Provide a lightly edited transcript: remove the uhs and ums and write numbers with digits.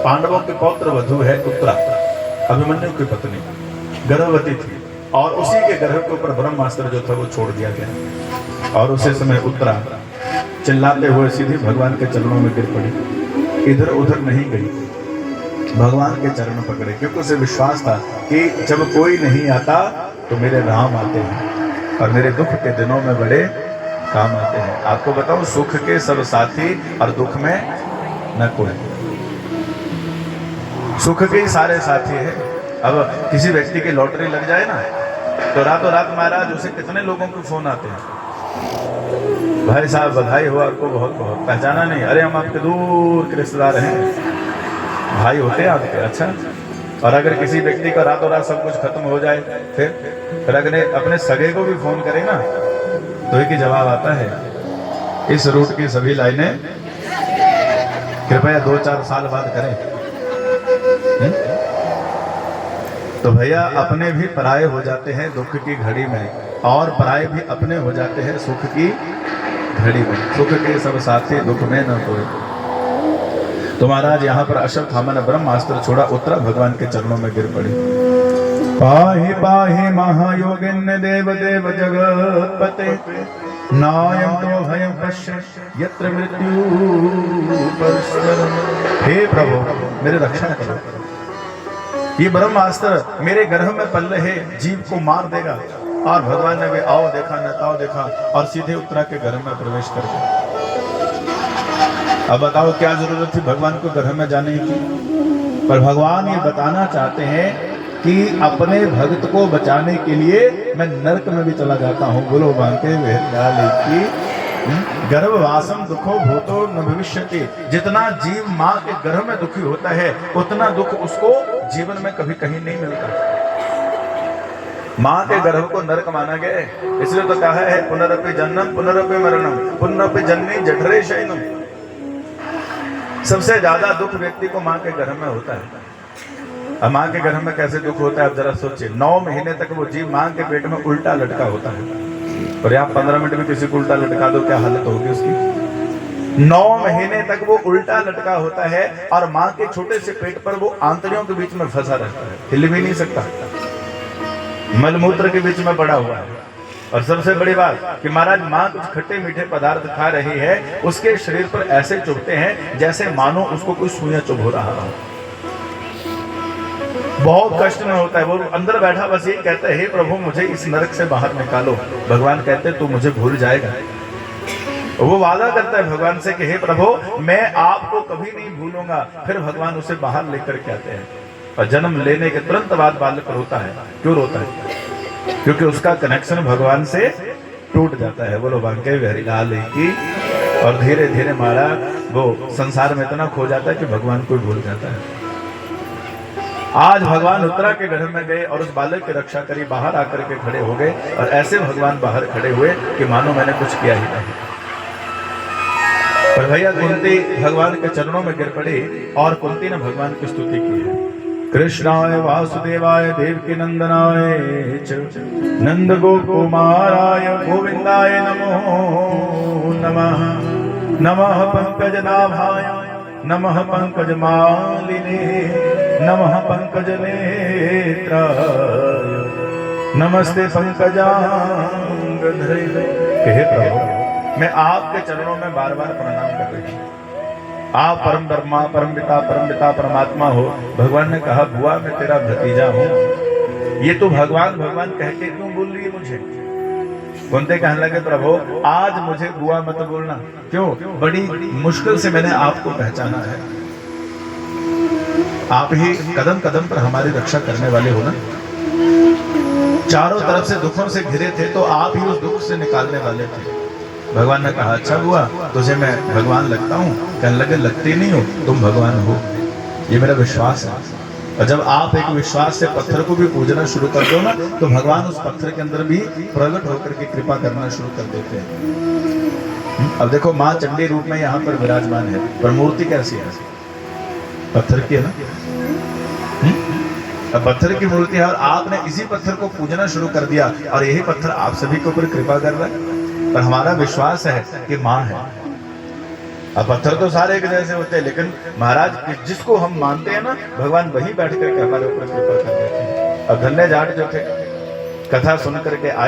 पांडवों के पौत्र वधु है उत्तरा, अभिमन्यु की पत्नी, गर्भवती थी और उसी के गर्भ के ऊपर ब्रह्मास्त्र जो था वो छोड़ दिया गया। और उसी समय उत्तरा चिल्लाते हुए सीधे भगवान के चरणों में गिर पड़ी, इधर उधर नहीं गई, भगवान के चरण पकड़े, क्योंकि उसे विश्वास था कि जब कोई नहीं आता तो मेरे राम आते हैं और मेरे दुख के दिनों में बड़े काम आते हैं। आपको बताऊं, सुख के सब साथी और दुख में न कोई। सुख के ही सारे साथी है। अब किसी व्यक्ति की लॉटरी लग जाए ना तो रातों रात महाराज उसे कितने लोगों के फोन आते हैं, भाई साहब बधाई हो आपको बहुत बहुत, पहचाना नहीं, अरे हम आपके दूर के रिश्तेदार हैं, भाई होते हैं आपके। अच्छा, और अगर किसी व्यक्ति का रातों रात सब कुछ खत्म हो जाए फिर अगर अपने सगे को भी फोन करे ना तो एक ही जवाब आता है, इस रूट की सभी लाइनें कृपया 2-4 साल बाद करें। तो भैया अपने भी पराये हो जाते हैं दुख की घड़ी में और पराये भी अपने हो जाते हैं सुख की घड़ी में। सुख के सब साथी दुख में न कोई। तो महाराज यहाँ पर अश्वत्थामा ने ब्रह्मास्त्र छोड़ा, उत्तरा भगवान के चरणों में गिर पड़ी। पाहि पाहि महायोगिन्य देव देव जगतपते नायं तो भयं पश्य यत्र मृत्यु परस्परम। हे प्रभु मेरे रक्षा करो, ये ब्रह्मास्त्र मेरे गर्भ में पल्ले है, जीव को मार देगा। और भगवान ने भी आओ देखा न ताओ देखा और सीधे उत्तरा के गर्भ में प्रवेश कर गया। अब बताओ क्या जरूरत थी भगवान को गर्भ में जाने की? पर भगवान ये बताना चाहते हैं कि अपने भक्त को बचाने के लिए मैं नरक में भी चला जाता हूँ। बोलो बांके की गर्भवासम दुखो भूतो न भविष्यति। जितना जीव माँ के गर्भ में दुखी होता है उतना दुख उसको जीवन में कभी कहीं नहीं मिलता। माँ के गर्भ को नरक माना गया, इसलिए तो कहा है पुनरपि जन्म पुनरपि मरणम पुनरपि जन्मी जठरे शयनम। सबसे ज्यादा दुख व्यक्ति को माँ के गर्भ में होता है। अब माँ के गर्भ में कैसे दुख होता है आप जरा सोचिए। 9 महीने तक वो जीव माँ के पेट में उल्टा लटका होता है, और आप 15 मिनट में किसी को उल्टा लटका दो क्या हालत होगी उसकी। 9 महीने तक वो उल्टा लटका होता है और माँ के छोटे से पेट पर वो आंतड़ियों के बीच में फंसा रहता है, हिल भी नहीं सकता, मलमूत्र के बीच में पड़ा हुआ है। और सबसे बड़ी बात कि महाराज माँ कुछ खट्टे मीठे पदार्थ खा रही है, उसके शरीर पर ऐसे चुभते हैं जैसे मानो उसको कोई सुइयां चुभ हो रहा हो। बहुत कष्ट में होता है, वो अंदर बैठा बस यही कहता है हे प्रभु मुझे इस नरक से बाहर निकालो। भगवान कहते हैं तू मुझे भूल जाएगा। वो वादा करता है भगवान से कि हे प्रभु मैं आपको कभी नहीं भूलूंगा। फिर भगवान उसे बाहर लेकर के आते हैं और जन्म लेने के तुरंत बाद बालक रोता है। क्यों रोता है? क्योंकि उसका कनेक्शन भगवान से टूट जाता है। बोलो बांके बिहारी लाल की। और धीरे धीरे महाराज वो संसार में इतना खो जाता है कि भगवान को भूल जाता है। आज भगवान उत्तरा के गर्भ में गए और उस बालक की रक्षा करी, बाहर आकर के खड़े हो गए और ऐसे भगवान बाहर खड़े हुए कि मानो मैंने कुछ किया ही नहीं। पर भैया कुंती भगवान के चरणों में गिर पड़ी और कुंती ने भगवान की स्तुति की है। कृष्णाय वासुदेवाय देवकी नंदनाय नंद गोकुमाराय गोविंदाय नमो नमः। नमः पंकजनाभाय नमः पंकजमालिने नमः पंकजनेत्राय नमस्ते पंकजांगधरे। हे प्रभु मैं आपके चरणों में बार बार प्रणाम कर रही हूँ। आप परम ब्रह्मा परम पिता परमात्मा हो। भगवान ने कहा बुआ मैं तेरा भतीजा हूँ। ये तो भगवान भगवान कह के क्यों बोल रही है मुझे? कुंती कहने लगे प्रभु आज मुझे बुआ मत बोलना। क्यों? बड़ी मुश्किल से मैंने आपको पहचाना है। आप ही कदम कदम पर हमारी रक्षा करने वाले हो ना। चारों तरफ से दुखों से घिरे थे तो आप ही उस दुख से निकालने वाले थे। भगवान ने कहा अच्छा बुआ तुझे मैं भगवान लगता हूँ? कहने लगे लगती नहीं हो, तुम भगवान हो, ये मेरा विश्वास है। और जब आप एक विश्वास से पत्थर को भी पूजना शुरू कर दो ना तो भगवान उस पत्थर के अंदर भी प्रकट होकर के कृपा करना शुरू कर देते हैं। अब देखो माँ चंडी रूप में यहाँ पर विराजमान है, पर मूर्ति कैसी है? पत्थर की है ना। अब पत्थर की मूर्ति है और आपने इसी पत्थर को पूजना शुरू कर दिया और यही पत्थर आप सभी के ऊपर कृपा कर रहा है। पर हमारा विश्वास है कि माँ है अब पत्थर तो सारे एक जैसे होते हैं, लेकिन महाराज जिसको हम मानते हैं ना, भगवान वहीं बैठ करके हमारे ऊपर कृपा कर देते हैं। अब धन्य जाट जो थे, कथा सुन करके आए।